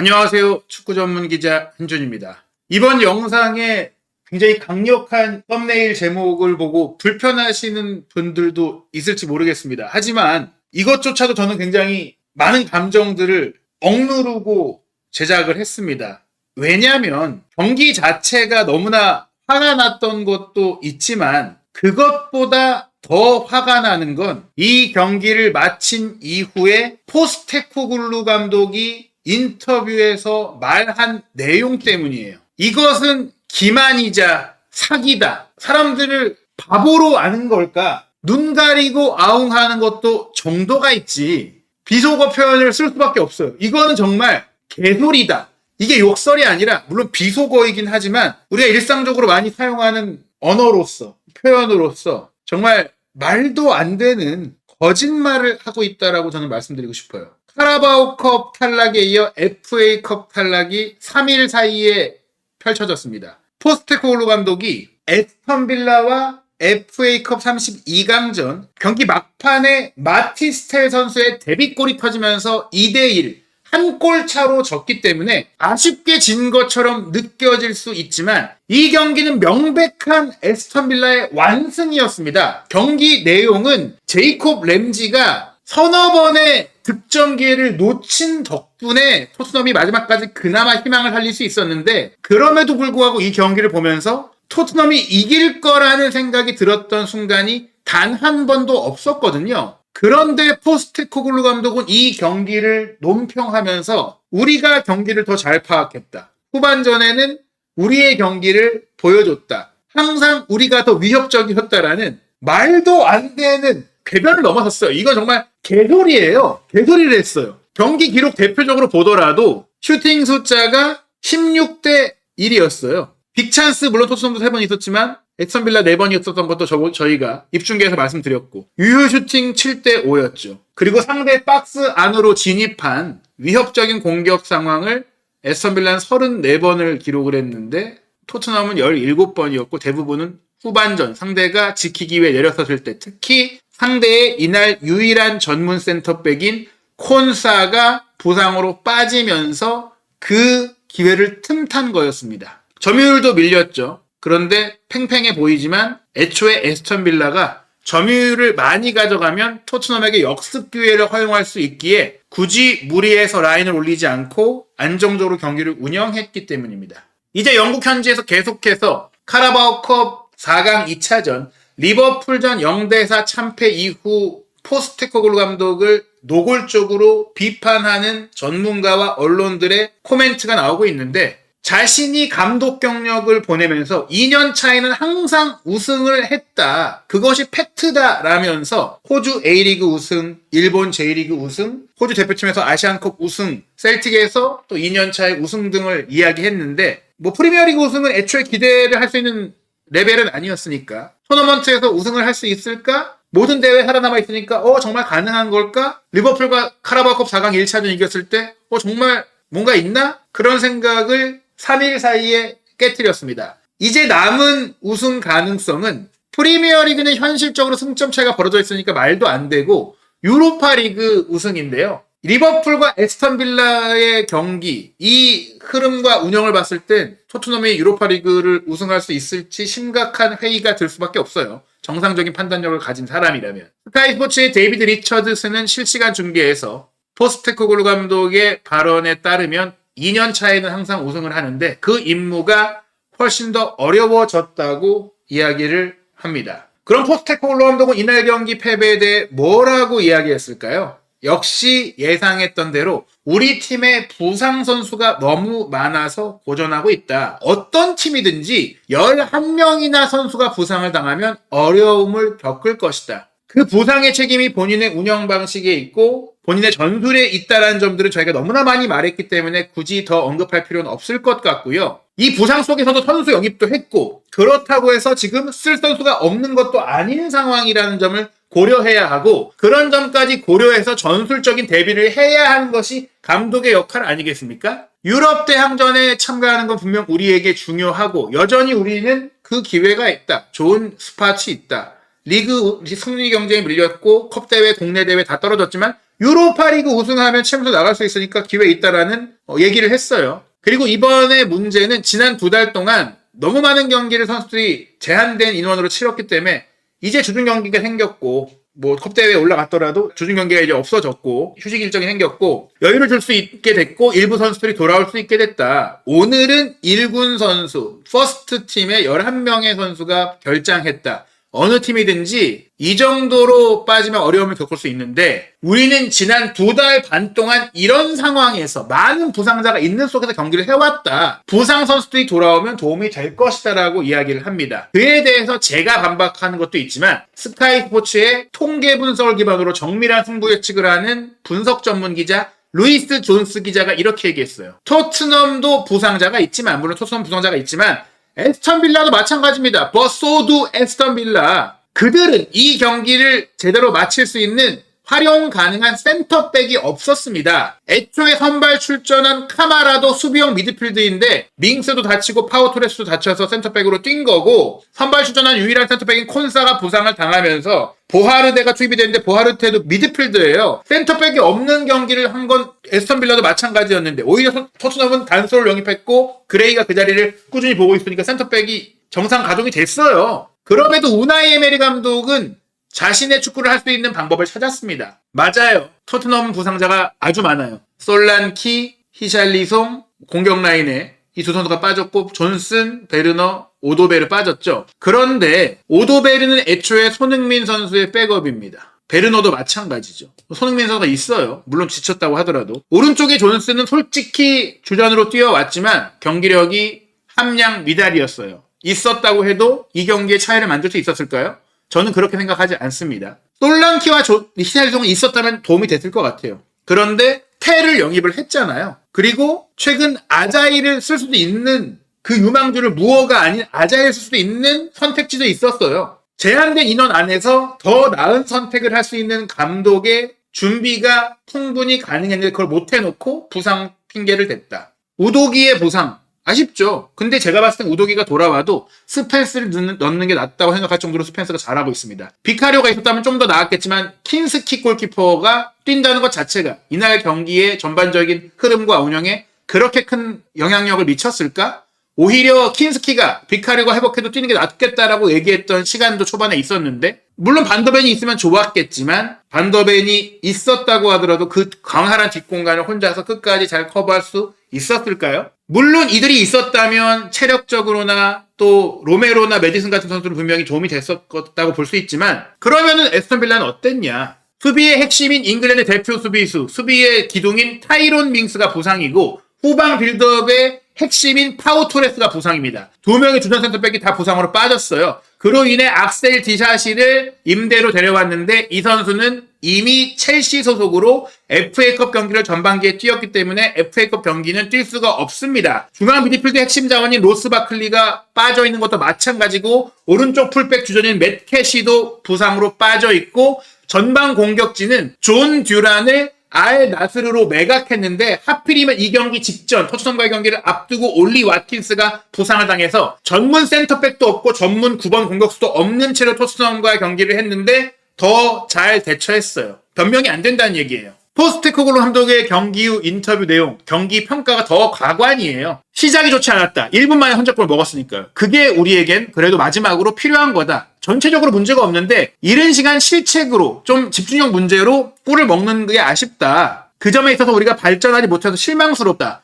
안녕하세요. 축구 전문 기자 한준입니다. 이번 영상에 굉장히 강력한 썸네일 제목을 보고 불편하시는 분들도 있을지 모르겠습니다. 하지만 이것조차도 저는 굉장히 많은 감정들을 억누르고 제작을 했습니다. 왜냐하면 경기 자체가 너무나 화가 났던 것도 있지만 그것보다 더 화가 나는 건 이 경기를 마친 이후에 포스테코글루 감독이 인터뷰에서 말한 내용 때문이에요. 이것은 기만이자 사기다. 사람들을 바보로 아는 걸까? 눈 가리고 아웅하는 것도 정도가 있지. 비속어 표현을 쓸 수밖에 없어요. 이거는 정말 개소리다. 이게 욕설이 아니라 물론 비속어이긴 하지만 우리가 일상적으로 많이 사용하는 언어로서 표현으로서 정말 말도 안 되는 거짓말을 하고 있다라고 저는 말씀드리고 싶어요. 카라바오컵 탈락에 이어 FA컵 탈락이 3일 사이에 펼쳐졌습니다. 포스테코글루 감독이 에스턴 빌라와 FA컵 32강전 경기 막판에 마티스텔 선수의 데뷔골이 터지면서 2대1 한 골 차로 졌기 때문에 아쉽게 진 것처럼 느껴질 수 있지만 이 경기는 명백한 에스턴 빌라의 완승이었습니다. 경기 내용은 제이콥 램지가 서너 번의 득점 기회를 놓친 덕분에 토트넘이 마지막까지 그나마 희망을 살릴 수 있었는데 그럼에도 불구하고 이 경기를 보면서 토트넘이 이길 거라는 생각이 들었던 순간이 단 한 번도 없었거든요. 그런데 포스테코글루 감독은 이 경기를 논평하면서 우리가 경기를 더 잘 파악했다. 후반전에는 우리의 경기를 보여줬다. 항상 우리가 더 위협적이었다라는 말도 안 되는 궤변을 넘어섰어요. 이건 정말 개소리예요. 개소리를 했어요. 경기 기록 대표적으로 보더라도 슈팅 숫자가 16대 1이었어요. 빅찬스 물론 토트넘도 3번 있었지만 에스턴 빌라 4번이 있었던 것도 저희가 입중계에서 말씀드렸고 유효 슈팅 7대 5였죠. 그리고 상대 박스 안으로 진입한 위협적인 공격 상황을 에스턴 빌라는 34번을 기록을 했는데 토트넘은 17번이었고 대부분은 후반전 상대가 지키기 위해 내려섰을 때 특히 상대의 이날 유일한 전문 센터백인 콘사가 부상으로 빠지면서 그 기회를 틈탄 거였습니다. 점유율도 밀렸죠. 그런데 팽팽해 보이지만 애초에 에스턴 빌라가 점유율을 많이 가져가면 토트넘에게 역습 기회를 허용할 수 있기에 굳이 무리해서 라인을 올리지 않고 안정적으로 경기를 운영했기 때문입니다. 이제 영국 현지에서 계속해서 카라바오컵 4강 2차전 리버풀전 0대4 참패 이후 포스테코글루 감독을 노골적으로 비판하는 전문가와 언론들의 코멘트가 나오고 있는데 자신이 감독 경력을 보내면서 2년 차에는 항상 우승을 했다. 그것이 팩트다 라면서 호주 A리그 우승, 일본 J리그 우승, 호주 대표팀에서 아시안컵 우승, 셀틱에서 또 2년 차의 우승 등을 이야기했는데 프리미어리그 우승은 애초에 기대를 할 수 있는 레벨은 아니었으니까 토너먼트에서 우승을 할 수 있을까? 모든 대회 살아남아 있으니까 정말 가능한 걸까? 리버풀과 카라바오컵 4강 1차전 이겼을 때 정말 뭔가 있나? 그런 생각을 3일 사이에 깨트렸습니다. 이제 남은 우승 가능성은 프리미어리그는 현실적으로 승점 차이가 벌어져 있으니까 말도 안 되고 유로파리그 우승인데요. 리버풀과 에스턴 빌라의 경기 이 흐름과 운영을 봤을 땐 토트넘이 유로파리그를 우승할 수 있을지 심각한 회의가 들 수밖에 없어요. 정상적인 판단력을 가진 사람이라면. 스카이 스포츠의 데이비드 리처드스는 실시간 중계에서 포스테코글루 감독의 발언에 따르면 2년 차에는 항상 우승을 하는데 그 임무가 훨씬 더 어려워졌다고 이야기를 합니다. 그럼 포스테코글루 감독은 이날 경기 패배에 대해 뭐라고 이야기했을까요? 역시 예상했던 대로 우리 팀의 부상 선수가 너무 많아서 고전하고 있다. 어떤 팀이든지 11명이나 선수가 부상을 당하면 어려움을 겪을 것이다. 그 부상의 책임이 본인의 운영 방식에 있고 본인의 전술에 있다는 점들을 저희가 너무나 많이 말했기 때문에 굳이 더 언급할 필요는 없을 것 같고요. 이 부상 속에서도 선수 영입도 했고 그렇다고 해서 지금 쓸 선수가 없는 것도 아닌 상황이라는 점을 고려해야 하고 그런 점까지 고려해서 전술적인 대비를 해야 하는 것이 감독의 역할 아니겠습니까? 유럽 대항전에 참가하는 건 분명 우리에게 중요하고 여전히 우리는 그 기회가 있다. 좋은 스팟이 있다. 리그 승리 경쟁에 밀렸고 컵 대회, 동네 대회 다 떨어졌지만 유로파리그 우승하면 챔스 나갈 수 있으니까 기회 있다라는 얘기를 했어요. 그리고 이번에 문제는 지난 2달 동안 너무 많은 경기를 선수들이 제한된 인원으로 치렀기 때문에 이제 주중 경기가 생겼고 뭐 컵대회에 올라갔더라도 주중 경기가 이제 없어졌고 휴식 일정이 생겼고 여유를 줄 수 있게 됐고 일부 선수들이 돌아올 수 있게 됐다. 오늘은 1군 선수 퍼스트 팀의 11명의 선수가 결장했다. 어느 팀이든지 이 정도로 빠지면 어려움을 겪을 수 있는데 우리는 지난 2달 반 동안 이런 상황에서 많은 부상자가 있는 속에서 경기를 해왔다. 부상 선수들이 돌아오면 도움이 될 것이다 라고 이야기를 합니다. 그에 대해서 제가 반박하는 것도 있지만 스카이 스포츠의 통계 분석을 기반으로 정밀한 승부 예측을 하는 분석 전문 기자 루이스 존스 기자가 이렇게 얘기했어요. 토트넘도 부상자가 있지만 물론 토트넘 부상자가 있지만 에스턴 빌라도 마찬가지입니다. 버소도 에스턴 빌라. 그들은 이 경기를 제대로 마칠 수 있는 활용 가능한 센터백이 없었습니다. 애초에 선발 출전한 카마라도 수비형 미드필드인데 밍스도 다치고 파우토레스도 다쳐서 센터백으로 뛴 거고 선발 출전한 유일한 센터백인 콘사가 부상을 당하면서 보하르데가 투입이 됐는데 보하르데도 미드필드예요. 센터백이 없는 경기를 한 건 에스턴 빌라도 마찬가지였는데 오히려 토트넘은 단소를 영입했고 그레이가 그 자리를 꾸준히 보고 있으니까 센터백이 정상 가동이 됐어요. 그럼에도 우나이 에메리 감독은 자신의 축구를 할 수 있는 방법을 찾았습니다. 맞아요. 토트넘 부상자가 아주 많아요. 솔란키, 히샬리송, 공격 라인에 이 두 선수가 빠졌고 존슨, 베르너, 오도베르 빠졌죠. 그런데 오도베르는 애초에 손흥민 선수의 백업입니다. 베르너도 마찬가지죠. 손흥민 선수가 있어요. 물론 지쳤다고 하더라도. 오른쪽에 존슨은 솔직히 주전으로 뛰어왔지만 경기력이 함량 미달이었어요. 있었다고 해도 이 경기에 차이를 만들 수 있었을까요? 저는 그렇게 생각하지 않습니다. 솔랑키와 히샬리송이 있었다면 도움이 됐을 것 같아요. 그런데 테를 영입을 했잖아요. 그리고 최근 아자이를 쓸 수도 있는 그 유망주를 무어가 아닌 아자이를 쓸 수도 있는 선택지도 있었어요. 제한된 인원 안에서 더 나은 선택을 할 수 있는 감독의 준비가 충분히 가능했는데 그걸 못 해놓고 부상 핑계를 댔다. 우도기의 부상 아쉽죠. 근데 제가 봤을 땐 우도기가 돌아와도 스펜스를 넣는 게 낫다고 생각할 정도로 스펜스가 잘하고 있습니다. 비카리오가 있었다면 좀 더 나았겠지만 킨스키 골키퍼가 뛴다는 것 자체가 이날 경기의 전반적인 흐름과 운영에 그렇게 큰 영향력을 미쳤을까? 오히려 킨스키가 비카리오가 회복해도 뛰는 게 낫겠다라고 얘기했던 시간도 초반에 있었는데 물론 반더벤이 있으면 좋았겠지만 반더벤이 있었다고 하더라도 그 광활한 뒷공간을 혼자서 끝까지 잘 커버할 수 있었을까요? 물론 이들이 있었다면 체력적으로나 또 로메로나 메디슨 같은 선수는 분명히 도움이 됐었다고 볼 수 있지만 그러면은 에스턴 빌라는 어땠냐? 수비의 핵심인 잉글랜드 대표 수비수, 수비의 기둥인 타이론 밍스가 부상이고 후방 빌드업의 핵심인 파우 토레스가 부상입니다. 두 명의 주전 센터백이 다 부상으로 빠졌어요. 그로 인해 악셀 디샤시를 임대로 데려왔는데 이 선수는 이미 첼시 소속으로 FA컵 경기를 전반기에 뛰었기 때문에 FA컵 경기는 뛸 수가 없습니다. 중앙 미드필드 핵심 자원인 로스 바클리가 빠져있는 것도 마찬가지고 오른쪽 풀백 주전인 맷 캐시도 부상으로 빠져있고 전방 공격진은 존 듀란을 알 나스르로 매각했는데 하필이면 이 경기 직전 토트넘과의 경기를 앞두고 올리 와킨스가 부상을 당해서 전문 센터백도 없고 전문 9번 공격수도 없는 채로 토트넘과의 경기를 했는데 더 잘 대처했어요. 변명이 안 된다는 얘기예요. 포스테코글루 감독의 경기 후 인터뷰 내용, 경기 평가가 더 가관이에요. 시작이 좋지 않았다. 1분 만에 선제골을 먹었으니까요. 그게 우리에겐 그래도 마지막으로 필요한 거다. 전체적으로 문제가 없는데 이른 시간 실책으로 좀 집중력 문제로 골을 먹는 게 아쉽다. 그 점에 있어서 우리가 발전하지 못해서 실망스럽다.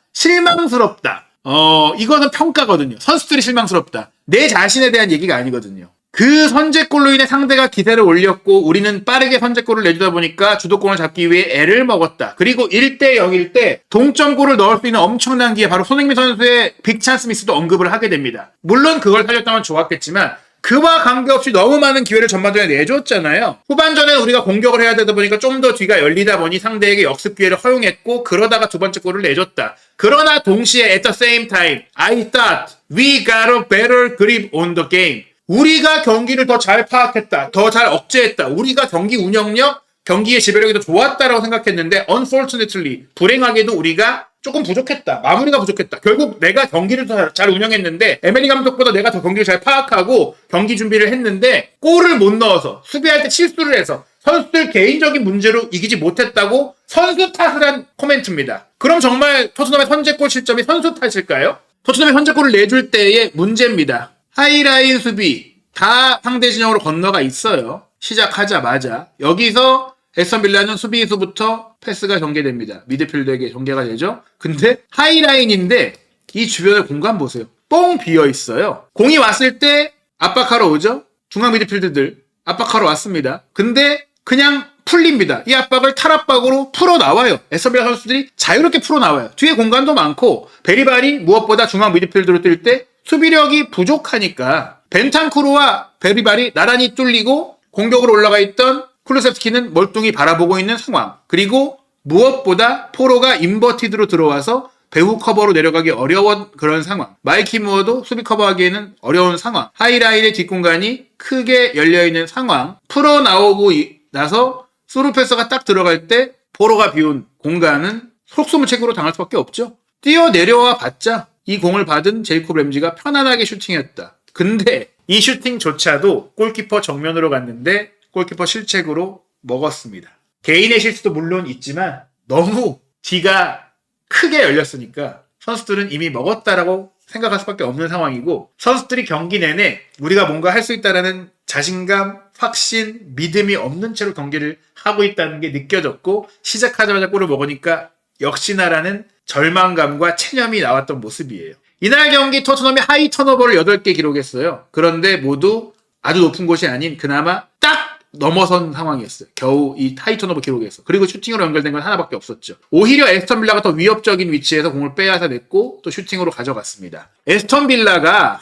이거는 평가거든요. 선수들이 실망스럽다. 내 자신에 대한 얘기가 아니거든요. 그 선제골로 인해 상대가 기세를 올렸고 우리는 빠르게 선제골을 내주다 보니까 주도권을 잡기 위해 애를 먹었다. 그리고 1대 0일 때 동점골을 넣을 수 있는 엄청난 기회 바로 손흥민 선수의 빅찬스 미스도 언급을 하게 됩니다. 물론 그걸 살렸다면 좋았겠지만 그와 관계없이 너무 많은 기회를 전반전에 내줬잖아요. 후반전에 우리가 공격을 해야 되다 보니까 좀 더 뒤가 열리다 보니 상대에게 역습 기회를 허용했고 그러다가 두 번째 골을 내줬다. 그러나 동시에 at the same time I thought we got a better grip on the game. 우리가 경기를 더 잘 파악했다. 더 잘 억제했다. 우리가 경기 운영력, 경기의 지배력이 더 좋았다라고 생각했는데 unfortunately, 불행하게도 우리가 조금 부족했다. 마무리가 부족했다. 결국 내가 경기를 더 잘 운영했는데 에메리 감독보다 내가 더 경기를 잘 파악하고 경기 준비를 했는데 골을 못 넣어서 수비할 때 실수를 해서 선수들 개인적인 문제로 이기지 못했다고 선수 탓을 한 코멘트입니다. 그럼 정말 토트넘의 선제골 실점이 선수 탓일까요? 토트넘의 선제골을 내줄 때의 문제입니다. 하이라인 수비 다 상대 진영으로 건너가 있어요. 시작하자마자 여기서 에스턴 빌라는 수비수부터 패스가 전개됩니다. 미드필더에게 전개가 되죠. 근데 하이라인인데 이 주변의 공간 보세요. 뻥 비어 있어요. 공이 왔을 때 압박하러 오죠. 중앙 미드필드들 압박하러 왔습니다. 근데 그냥 풀립니다. 이 압박을 탈압박으로 풀어나와요. 에스턴 빌라 선수들이 자유롭게 풀어나와요. 뒤에 공간도 많고 베리발이 무엇보다 중앙 미드필드로 뛸 때 수비력이 부족하니까 벤탄쿠르와 베리발이 나란히 뚫리고 공격으로 올라가 있던 쿠루세프스키는 멀뚱히 바라보고 있는 상황. 그리고 무엇보다 포로가 인버티드로 들어와서 배후 커버로 내려가기 어려운 그런 상황. 마이키 무어도 수비 커버하기에는 어려운 상황. 하이라인의 뒷공간이 크게 열려있는 상황. 풀어나오고 나서 스루 패스가 딱 들어갈 때 포로가 비운 공간은 속수무책으로 당할 수밖에 없죠. 뛰어 내려와 봤자 이 공을 받은 제이콥 램지가 편안하게 슈팅했다. 근데 이 슈팅조차도 골키퍼 정면으로 갔는데 골키퍼 실책으로 먹었습니다. 개인의 실수도 물론 있지만 너무 뒤가 크게 열렸으니까 선수들은 이미 먹었다라고 생각할 수밖에 없는 상황이고 선수들이 경기 내내 우리가 뭔가 할 수 있다라는 자신감, 확신, 믿음이 없는 채로 경기를 하고 있다는 게 느껴졌고 시작하자마자 골을 먹으니까 역시나라는 절망감과 체념이 나왔던 모습이에요. 이날 경기 토트넘이 하이 턴오버를 8개 기록했어요. 그런데 모두 아주 높은 곳이 아닌 그나마 딱 넘어선 상황이었어요. 겨우 이 하이 턴오버 기록에서. 그리고 슈팅으로 연결된 건 하나밖에 없었죠. 오히려 에스턴 빌라가 더 위협적인 위치에서 공을 빼앗아 냈고 또 슈팅으로 가져갔습니다. 에스턴 빌라가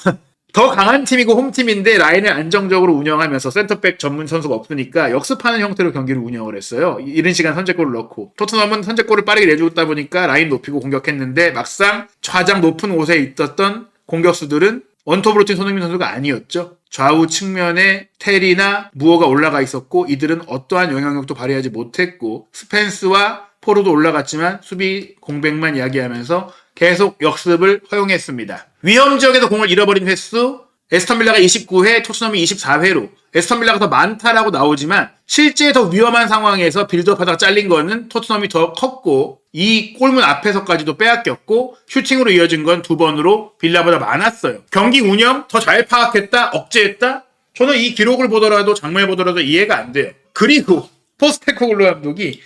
더 강한 팀이고 홈팀인데 라인을 안정적으로 운영하면서 센터백 전문 선수가 없으니까 역습하는 형태로 경기를 운영을 했어요. 이른 시간 선제골을 넣고 토트넘은 선제골을 빠르게 내주다 보니까 라인 높이고 공격했는데 막상 가장 높은 곳에 있었던 공격수들은 원톱으로 뛴 손흥민 선수가 아니었죠. 좌우 측면에 테리나 무어가 올라가 있었고 이들은 어떠한 영향력도 발휘하지 못했고 스펜스와 포로도 올라갔지만 수비 공백만 이야기하면서 계속 역습을 허용했습니다. 위험 지역에서 공을 잃어버린 횟수 에스턴 빌라가 29회, 토트넘이 24회로 에스턴 빌라가 더 많다라고 나오지만 실제 더 위험한 상황에서 빌드업하다가 잘린 거는 토트넘이 더 컸고 이 골문 앞에서까지도 빼앗겼고 슈팅으로 이어진 건 2번으로 빌라보다 많았어요. 경기 운영 더 잘 파악했다? 억제했다? 저는 이 기록을 보더라도 장면을 보더라도 이해가 안 돼요. 그리고 포스테코글루 감독이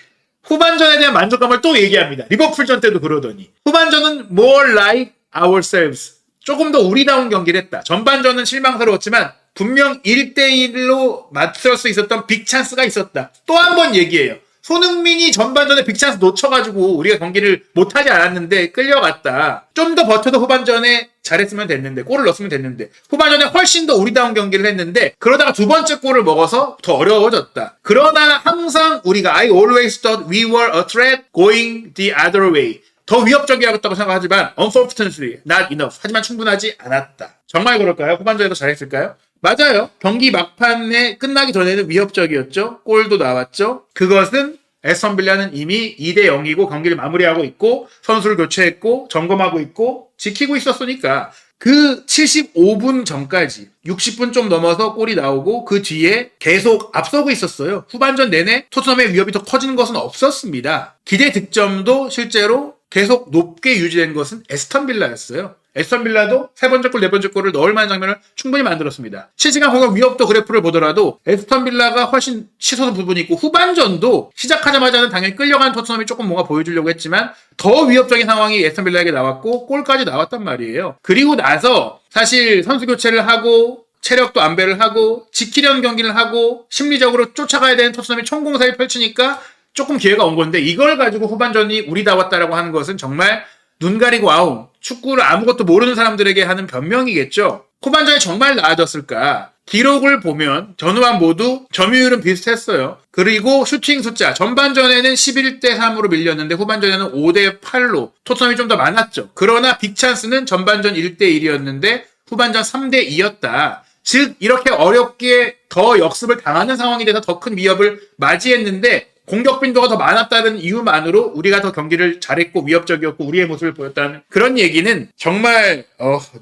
후반전에 대한 만족감을 또 얘기합니다. 리버풀전 때도 그러더니 후반전은 more like ourselves. 조금 더 우리다운 경기를 했다. 전반전은 실망스러웠지만 분명 1대1로 맞설 수 있었던 빅찬스가 있었다. 또 한 번 얘기해요. 손흥민이 전반전에 빅찬스 놓쳐가지고 우리가 경기를 못하지 않았는데 끌려갔다. 좀 더 버텨도 후반전에 잘했으면 됐는데 골을 넣었으면 됐는데 후반전에 훨씬 더 우리다운 경기를 했는데 그러다가 두 번째 골을 먹어서 더 어려워졌다. 그러나 항상 우리가 I always thought we were a threat going the other way. 더 위협적이었다고 생각하지만 unfortunately not enough. 하지만 충분하지 않았다. 정말 그럴까요? 후반전에도 잘했을까요? 맞아요. 경기 막판에 끝나기 전에는 위협적이었죠. 골도 나왔죠. 그것은 에스턴 빌라는 이미 2대 0이고 경기를 마무리하고 있고 선수를 교체했고 점검하고 있고 지키고 있었으니까 그 75분 전까지 60분 좀 넘어서 골이 나오고 그 뒤에 계속 앞서고 있었어요. 후반전 내내 토트넘의 위협이 더 커지는 것은 없었습니다. 기대 득점도 실제로 계속 높게 유지된 것은 에스턴 빌라였어요. 에스턴 빌라도 세 번째 골, 네 번째 골을 넣을 만한 장면을 충분히 만들었습니다. 실시간 공격 위협도 그래프를 보더라도 에스턴 빌라가 훨씬 치솟은 부분이 있고 후반전도 시작하자마자는 당연히 끌려가는 토트넘이 조금 뭔가 보여주려고 했지만 더 위협적인 상황이 에스턴 빌라에게 나왔고 골까지 나왔단 말이에요. 그리고 나서 사실 선수 교체를 하고 체력도 안배를 하고 지키려는 경기를 하고 심리적으로 쫓아가야 되는 토트넘이 총공사를 펼치니까 조금 기회가 온 건데 이걸 가지고 후반전이 우리다웠다라고 하는 것은 정말 눈 가리고 아웅 축구를 아무것도 모르는 사람들에게 하는 변명이겠죠. 후반전이 정말 나아졌을까? 기록을 보면 전후반 모두 점유율은 비슷했어요. 그리고 슈팅 숫자 전반전에는 11대 3으로 밀렸는데 후반전에는 5대 8로 토트넘이 좀 더 많았죠. 그러나 빅찬스는 전반전 1대 1이었는데 후반전 3대 2였다. 즉 이렇게 어렵게 더 역습을 당하는 상황이 돼서 더 큰 위협을 맞이했는데 공격 빈도가 더 많았다는 이유만으로 우리가 더 경기를 잘했고 위협적이었고 우리의 모습을 보였다는 그런 얘기는 정말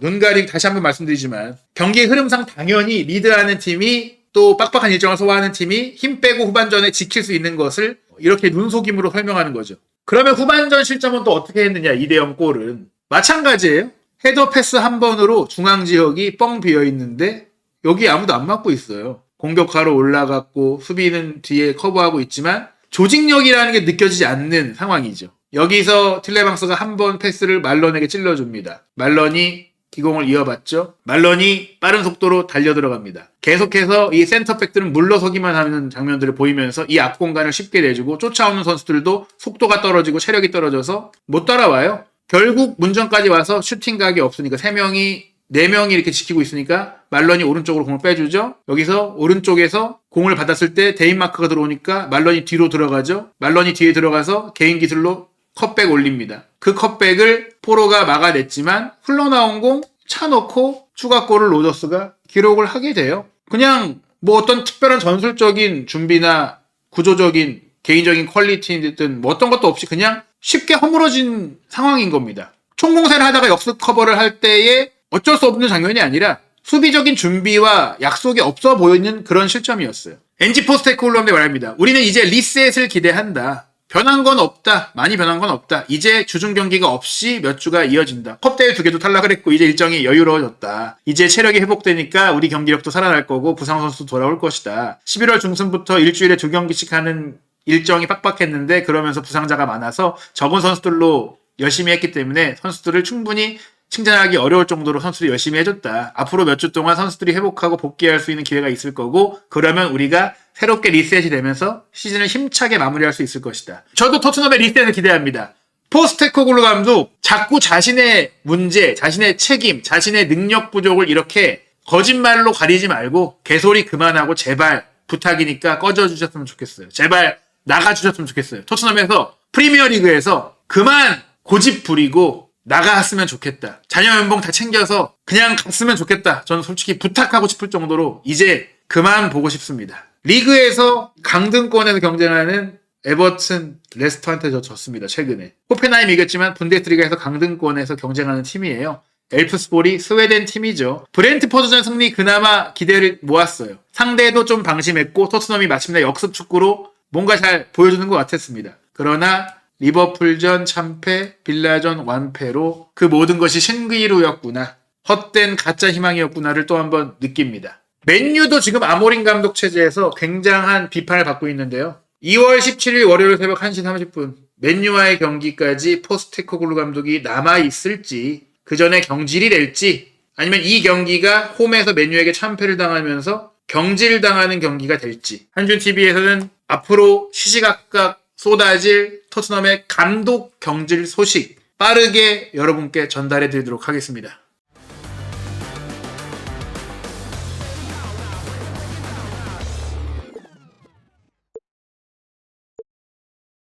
눈 가리고 다시 한번 말씀드리지만 경기의 흐름상 당연히 리드하는 팀이 또 빡빡한 일정을 소화하는 팀이 힘 빼고 후반전에 지킬 수 있는 것을 이렇게 눈속임으로 설명하는 거죠. 그러면 후반전 실점은 또 어떻게 했느냐? 2대0 골은 마찬가지예요. 헤더 패스 한 번으로 중앙 지역이 뻥 비어 있는데 여기 아무도 안 막고 있어요. 공격하러 올라갔고 수비는 뒤에 커버하고 있지만 조직력이라는 게 느껴지지 않는 상황이죠. 여기서 틸레망스가 한 번 패스를 말런에게 찔러줍니다. 말런이 기공을 이어받죠. 말런이 빠른 속도로 달려 들어갑니다. 계속해서 이 센터백들은 물러서기만 하는 장면들을 보이면서 이 앞공간을 쉽게 내주고 쫓아오는 선수들도 속도가 떨어지고 체력이 떨어져서 못 따라와요. 결국 문전까지 와서 슈팅 각이 없으니까 4명이 이렇게 지키고 있으니까 말런이 오른쪽으로 공을 빼주죠. 여기서 오른쪽에서 공을 받았을 때 데인마크가 들어오니까 말런이 뒤로 들어가죠. 말런이 뒤에 들어가서 개인 기술로 컷백 올립니다. 그 컷백을 포로가 막아냈지만 흘러나온 공 차놓고 추가골을 로저스가 기록을 하게 돼요. 그냥 뭐 어떤 특별한 전술적인 준비나 구조적인 개인적인 퀄리티든 뭐 어떤 것도 없이 그냥 쉽게 허물어진 상황인 겁니다. 총공세를 하다가 역습 커버를 할 때에 어쩔 수 없는 장면이 아니라 수비적인 준비와 약속이 없어 보이는 그런 실점이었어요. 엔지 포스테코글루한테 말합니다. 우리는 이제 리셋을 기대한다. 변한 건 없다. 많이 변한 건 없다. 이제 주중 경기가 없이 몇 주가 이어진다. 컵대회 2개도 탈락을 했고 이제 일정이 여유로워졌다. 이제 체력이 회복되니까 우리 경기력도 살아날 거고 부상 선수도 돌아올 것이다. 11월 중순부터 일주일에 2경기씩 하는 일정이 빡빡했는데 그러면서 부상자가 많아서 적은 선수들로 열심히 했기 때문에 선수들을 충분히 칭찬하기 어려울 정도로 선수들이 열심히 해줬다. 앞으로 몇 주 동안 선수들이 회복하고 복귀할 수 있는 기회가 있을 거고 그러면 우리가 새롭게 리셋이 되면서 시즌을 힘차게 마무리할 수 있을 것이다. 저도 토트넘의 리셋을 기대합니다. 포스테코글루 감독 자꾸 자신의 문제, 자신의 책임, 자신의 능력 부족을 이렇게 거짓말로 가리지 말고 개소리 그만하고 제발 부탁이니까 꺼져주셨으면 좋겠어요. 제발 나가주셨으면 좋겠어요. 토트넘에서 프리미어리그에서 그만 고집 부리고 나갔으면 좋겠다. 자녀 연봉 다 챙겨서 그냥 갔으면 좋겠다. 저는 솔직히 부탁하고 싶을 정도로 이제 그만 보고 싶습니다. 리그에서 강등권에서 경쟁하는 에버튼, 레스터한테 졌습니다. 최근에. 호펜하임 이겼지만 분데스리가에서 강등권에서 경쟁하는 팀이에요. 엘프스볼이 스웨덴 팀이죠. 브렌트포드전 승리 그나마 기대를 모았어요. 상대도 좀 방심했고 토트넘이 마침내 역습 축구로 뭔가 잘 보여주는 것 같았습니다. 그러나 리버풀전 참패, 빌라전 완패로 그 모든 것이 신기루였구나. 헛된 가짜 희망이었구나를 또 한번 느낍니다. 맨유도 지금 아모린 감독 체제에서 굉장한 비판을 받고 있는데요. 2월 17일 월요일 새벽 1시 30분 맨유와의 경기까지 포스테코글루 감독이 남아있을지 그 전에 경질이 될지 아니면 이 경기가 홈에서 맨유에게 참패를 당하면서 경질당하는 경기가 될지 한준TV에서는 앞으로 시시각각 쏟아질 토트넘의 감독 경질 소식 빠르게 여러분께 전달해 드리도록 하겠습니다.